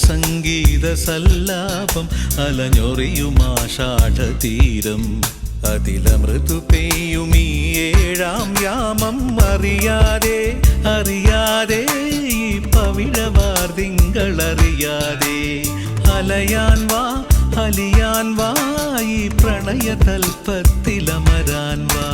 സംഗീത സല്ലാപം അലഞ്ഞൊറിയുമാഷാഢതീരം അതിലമൃതു പെയ്യുമീ ഏഴാം യാമം അറിയാതെ അറിയാതെ ഈ പവിഴവാർ തിങ്കളറിയാതെ അലയാൻ വാ അലിയാൻ വാ ഈ പ്രണയതൽപ്പത്തിലമരാൻ വാ.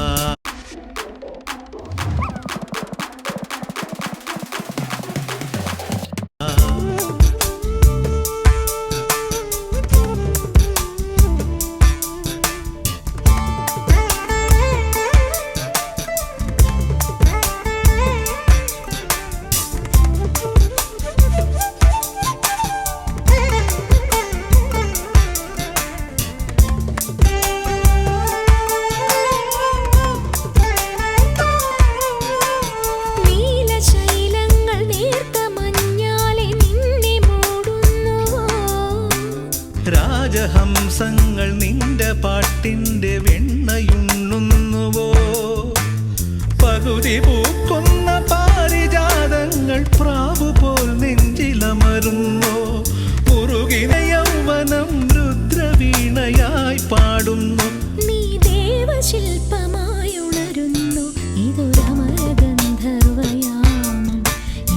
രാജഹംസങ്ങൾ നിന്റെ പാട്ടിൻ്റെ വെണ്ണയുണ്ണുന്നുവോ? പകുതി പൂക്കുന്ന പാരിജാതങ്ങൾ പ്രാവുപോൽ നെഞ്ചിലമരുന്നോ? മുറുകിന യൗവനം രുദ്രവീണയായി പാടുന്നു. നീ ദേവശില്പമായുണരുന്നു. ഇതൊരമരഗന്ധർവയാമം,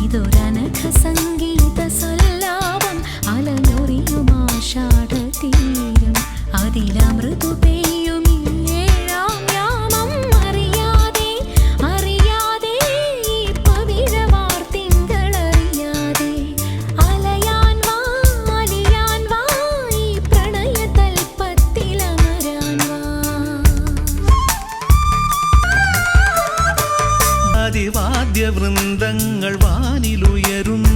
ഇതൊരനഘ സംഗീത സല്ലാപം അലഞ്ഞൊറിയുമാഷാഢതീരം അതിലമൃതു പെയ്യും ഏഴാം യാമം അറിയാതെ അറിയാതെ ഈ പവിഴവാർ തിങ്കളറിയാതെ അലയാൻ വാ അലിയാൻ വാ ഈ പ്രണയതൽപ്പത്തിലമരാൻ വാ. അതിവാദ്യവൃന്ദങ്ങൾ വാനിലുയരുന്നു.